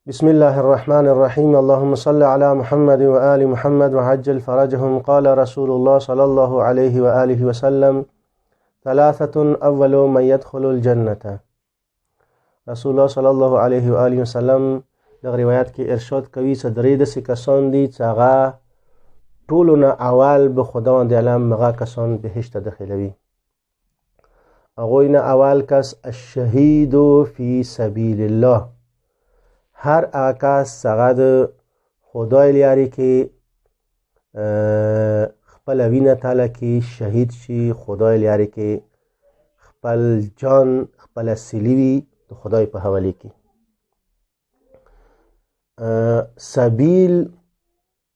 بسم الله الرحمن الرحيم. اللهم صل على محمد وآل محمد وعجل فرجهم. قال رسول الله صلى الله عليه وآله وسلم: ثلاثة أول من يدخل الجنة. رسول الله صلى الله عليه وآله وسلم دغه روایت کې ارشاد کوي چې درې داسې کسان دي چې هغه ټولو نه اول به خداوند علم هغه کسان بهشت داخلوي. هغوی نه اول کس الشهید فی سبیل الله، هر هغه کس هغه د خدای لارې کې خپل وینه تاله کې شهید شي، خدای لارې کې خپل جان خپل سیلی وي د خدای په حواله کې. سبیل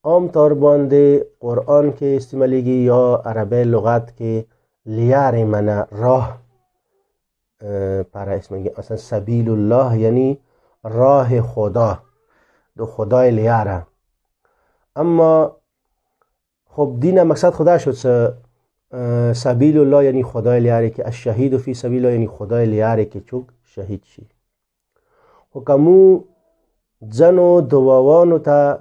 عام طور باندې قرآن کې استعمالیږي یا عربی لغت کې لیار منه راه پر اسم میگه. مثلا سبیل الله یعنی راه خدا، دو خدای لیاره. اما خب دین مقصد خدا شد سبیل الله یعنی خدای لیاره که الشهید فی سبیل الله یعنی خدای لیاره که چوک شهید شي. حکمو زنو دواوانو تا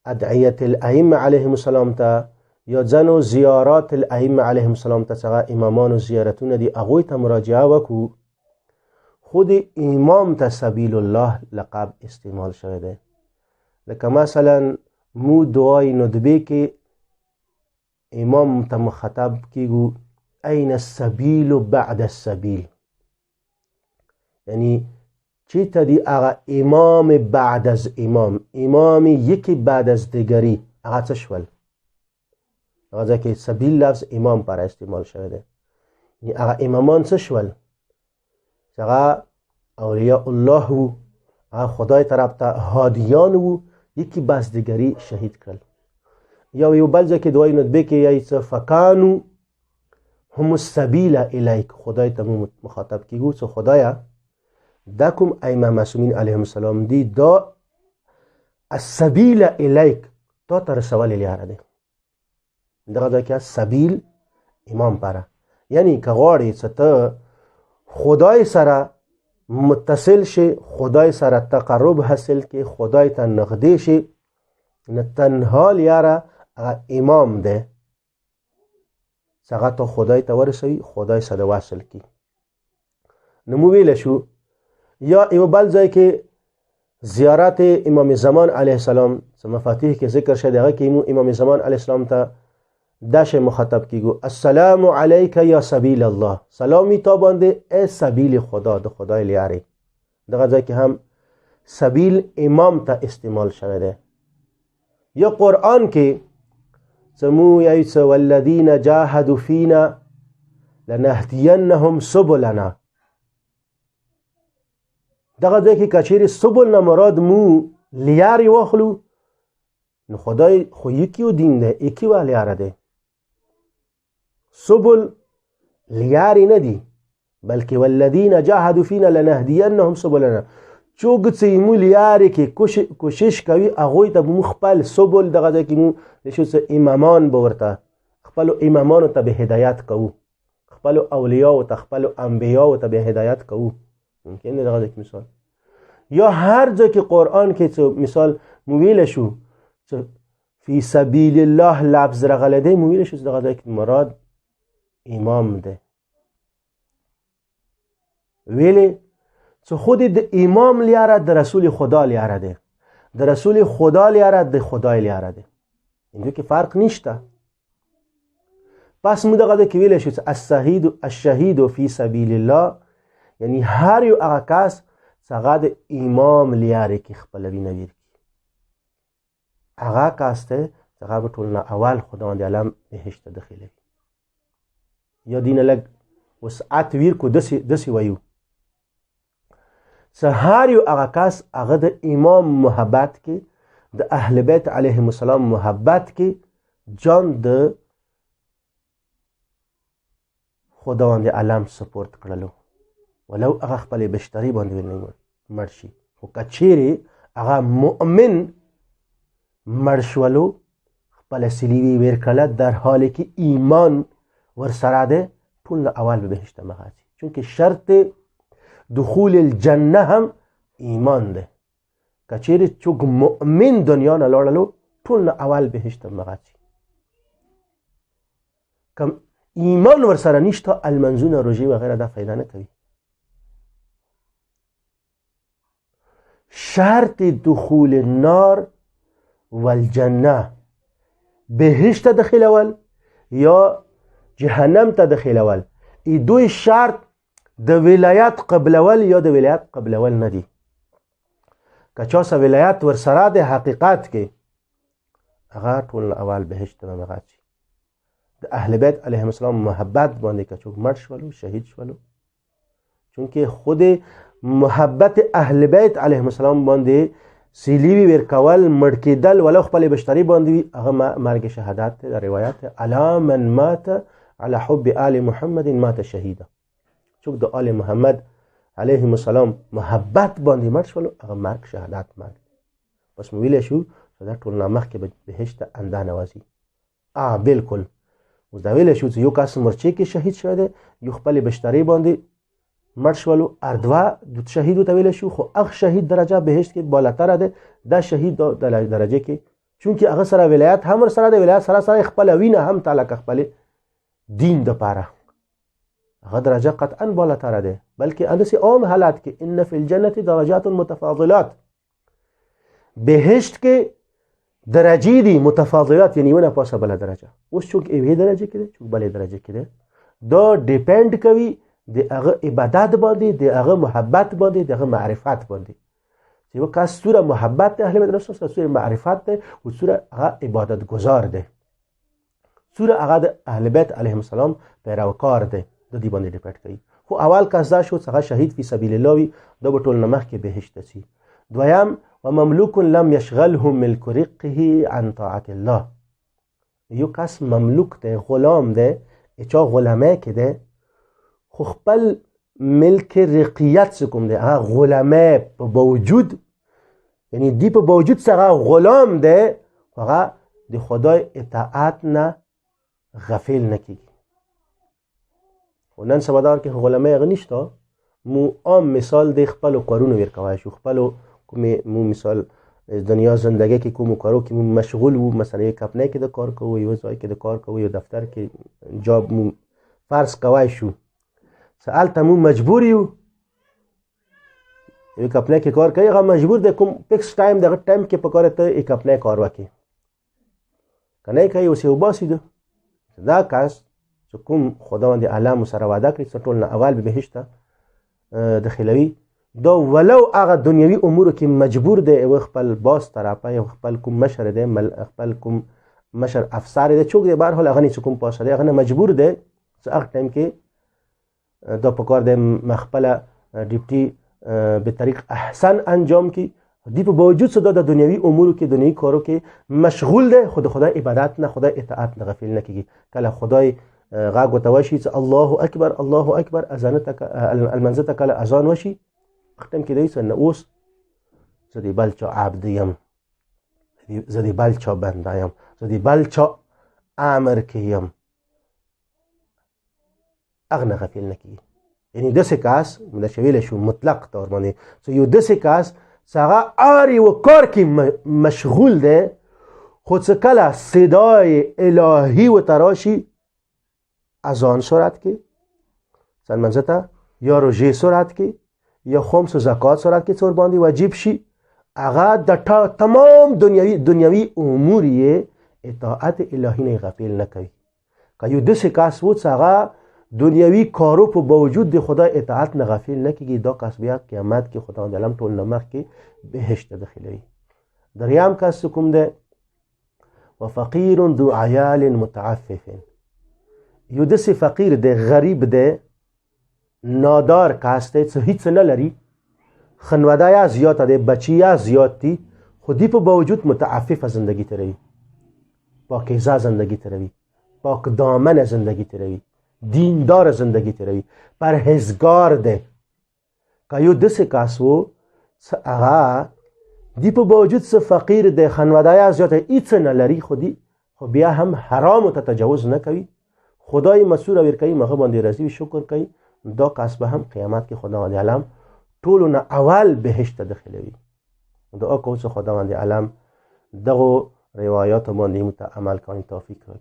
ادعیت الائمه علیهم السلام تا یا زنو زیارات الائمه علیهم السلام تا څنګه امامان و زیارتونه دي هغوی ته مراجعه وکړو. خود امام ته سبیل الله لقب استعمال شوی دی. لکه مثلا مو دعای ندبه کې امام ته مخاطب کیږو این السبیل بعد السبیل، یعنی چی تا دی اغا امام بعد از امام یکی بعد از دیگری اغا چه شول؟ اغا ځکه سبیل لفظ امام پر استعمال شوی دی. یعنی اغا امامان چه شول؟ اغا اولیاء الله و اغا خدای طرف تا هادیان و یکی بعد دیگری شهید کرد. یا یو بل ځکه دعای ندبه کې یای څه فکانو هم السبیل الیک، خدای ته مخاطب کیږو څه خدایا دا کوم ائمه معصومین علیهم السلام دی دا السبیل الیک تا ته رسول لیاره دی. دغه ځکه سبیل امام پره، یعنی که غواړې څه ته خدای سره متصل شي، خدای سره تقرب حاصل کې، خدای ته نږدې شي، نه تنها لیاره امام ده څنګه ته خدای ته ورسوي، خدای سره واصل کی. نو ویل شو یا یو بل ځای کې زیارت امام زمان علیه السلام څه مفاتیح کې ذکر شوی هغه کې امام زمان علیه السلام ته داش مخاطب کیږو السلام علیک یا سبیل الله، سلامی تا باندې ای سبیل خدا، د خدای لیاره. دغه ځای کې هم سبیل امام ته استعمال شوی دی. یا قرآن کې سمو یایس والذین جاهدوا فینا لنهدینهم سبلنا، دغه ځای کې کچېرې سبل نه مراد مو لیارې واخلو نو خدای خو یکیو دین دی، یکی و لیاره دی. سبل لیارې نه دي بلکې والذین جاهدوا فینا لنهدینهم سبلنا. چوک چې مو لیارې کې کوشش کوي هغوی ته مو خپل سبل دغه ځای کې مو شو امامان به ورته خپلو امامانو ته به هدایت کوو، خپلو اولیاو ته خپلو انبیاو ته به هدایت کوو. ممکن دی دغه ځای کې مثال. یا هر ځای کې قرآن کې مثال مو ویله شو فی سبیل الله لفظ راغلی دی، مو ویله شو دغه ځای کې مراد امام دی. ویلې څه خود د امام لیاره د رسول خدا لیاره دی، د رسول خدا لیاره د خدای لیاره دی. اینجا که فرق نشته. پس مو دغه کې ویل شو الشهید فی سبیل الله یعنی هر یو هغه کس چې هغه د امام لیاره کې خپل وینه ورکړي، هغه کس ته چې هغه به ټول نه اول خداوند علم بهشت داخلوي. یا دینه لږ وسعت ورکو داسې وایو څه هر یو هغه کس هغه د امام محبت کې، د اهل بیت علیهم السلام محبت کې جان د خداوند علم سپورت کړلو، ولو هغه خپل بشتري باندې مړ شي. خو که چیرې هغه مؤمن مړ شولو خپل سلیوي ویر کړله در حالی کې ایمان ورسره ده، ټول نه اول به بهشت مخه ځي. چونکه شرط دخول الجنه هم ایمان ده. که چیرې څوک مؤمن دنیا نه لاړلو ټول نه اول بهشت مغه شي. که ایمان ورسره نشته المنځونه روژې وغیره دا فایده نه کوي. شرط دخول النار والجنه بهشت داخلول یا جهنم ته داخلول، ای دوی شرط د ولایت قبلول یا د ولایت قبلول نه دي. که چا سه ولایت ورسره د حقیقت کې هغه ټول اول بهشت به مغه شي. د اهل بیت علیهم السلام محبت باندې که څوک مړ شولو شهید شولو، چونکه خود محبت اهل بیت علیهم السلام باندې سیلیوی ورکول مړ کېدل ولو خپل بشتري باندې وي هغه مرګ شهادت دی. د روایت الا من مات على حب آل محمد مات شهیدا، څوک د آل محمد علیهم السلام محبت باندې مړ شولو هغه مرګ شهادت مرګ. بس مو ویلی شو دا ټول نه مخکې به بهشت انده نوازي. بالکل اوس دا ویلی شو چې یو کس مرچې کې شهید شوی دی، یو خپل بشتري باندې مړ شولو اردوه شهید ورته ویلی شو، خو هغه شهید درجه بهشت کې بالاتره ده دا شهید درجه کې، چونکې هغه سره ولایت هم ورسره د ولایت سره سره خپله وینه هم تعلق خپل دین دپاره هغه درجه قطعا بالاتره ده. بلکې همداسې عام حالت کې ان فی الجنة درجات متفاضلات، بهشت کې درجې دي متفاضلات، یعنی یو نه پاسه بله درجه. اوس څوک یوې درجې کې دی څوک بلې درجې کې دی، دا ډیپینډ کوي د هغه عبادت باندې، د هغه محبت باندې، د هغه معرفت باندې. چې یو کس سوره محبت د اهل بیت رسول الله سوره معرفت دی او سوره هغه عبادت گزار دی، سوره هغه د اهل بیت علیهم السلام پیروکار دی، د دې باندې ډیپینډ کوي. خو اول کس دا شو چې هغه شهید فی سبیل الله وي دا به ټول نه مخکې بهشت شي. دویم ومملوک لم یشغله ملک رقه عن طاعت الله، یو کس مملوک دی غلام دی چا غلامه کې دی خو خپل ملک رقیت څه کوم دی هغه غلامه په باوجود، یعنی دی په باوجود څنګه غلام دی هغه د خدای اطاعت نه غفل نه کیږي. نن سبا دار کې غلامه هغه نشته، مو عام مثال د خپل کارونو ورکوای شو، خپل کومې مو مثال دنیا زندگی کې کوم کارو کې مو مشغول وو، مثلا یک کپنه کې د کار کوو، یو ځای کې د کار کوو، یو دفتر کې جاب مو فرض کوای شو، سالته مو مجبور یو یک کپنه کې کار کوي، هغه مجبور دی کوم فکس ټایم دغه ټایم کې په کار ته یک کپنه کار وکړي کنه کوي اوس یو باسي دا کس چې کوم خداوند اعلی سره وعده کړی چې ټول نه اول به بهشت داخلوي، دا ولو هغه دنیوي امور کې مجبور دی او خپل باس طرفه یا خپل کوم مشر دی خپل کوم مشر افسر دی چوک دی بهر حال هغه نه کوم پاسه دی هغه مجبور دی چې هغه ټایم کې دا په کار دی مخبل ډیپټي به طریق احسن انجام کی دی په باوجود صدا د دنیوي امور کې دنیوي کارو کې مشغول دی، خدای عبادت نه خدای اطاعت نه غفل نه کیږي. کله خدای غاګ وتوشي چې الله اکبر الله اکبر اذانتک المنزته کله اذان وشي ختم کې دی سن اوس زدي بل چا عبد یم، زدي بل چا بنده یم، زدي بل چا امر کیم، اغنه غفل نه کیږي. یعنی داسې کس مدشویل شو مطلق طور باندې چې یو داسې کس څنګه آری و کار کې مشغول دی، خو څه کله صدای الهی و تراشی اذان صورت کې سن منځته یا روژې صورت کې یا خمس و زکات صورت کې څور باندې واجب شي، هغه د تمام دنیوي امور یې اطاعت الهی نه غفل نه کوي. که یو داسې کس و چې هغه دنیوي کارو په باوجود د خدای اطاعت نه غفل نه کیږي، دا کس بیا قیامت کې خداوند عالم ټول نه مخکې بهشت داخلوي. دریم کس کوم دی وفقیر ذو عیال متعفف، یو داسې فقیر دی غریب دی نادار کس دی چې هیڅ نه لري، خانواده یې زیاته دی، بچی یې زیات دي، خو دی په باوجود متعفف زندگی تروي، پاکیزه زندگی تروي، پاک دامن زندگی تروي، دیندار زندگی تروي، پرهیزگار دی. که یو داسې کس و چې هغه دی په باوجود چې فقیر دی خانواده یې زیاته هیڅ نه لري، خو بیا هم حرامو ته تجاوز نه کوي، خدای مسوره ورکوي هغه باندې راضي وي شکر کوي، دا کس به هم قیامت کې خداوند عالم ټولو نه اول بهشت داخلوي. دعا کو چې خداوند علم دغه روایات باندې متعمل کانی توفیق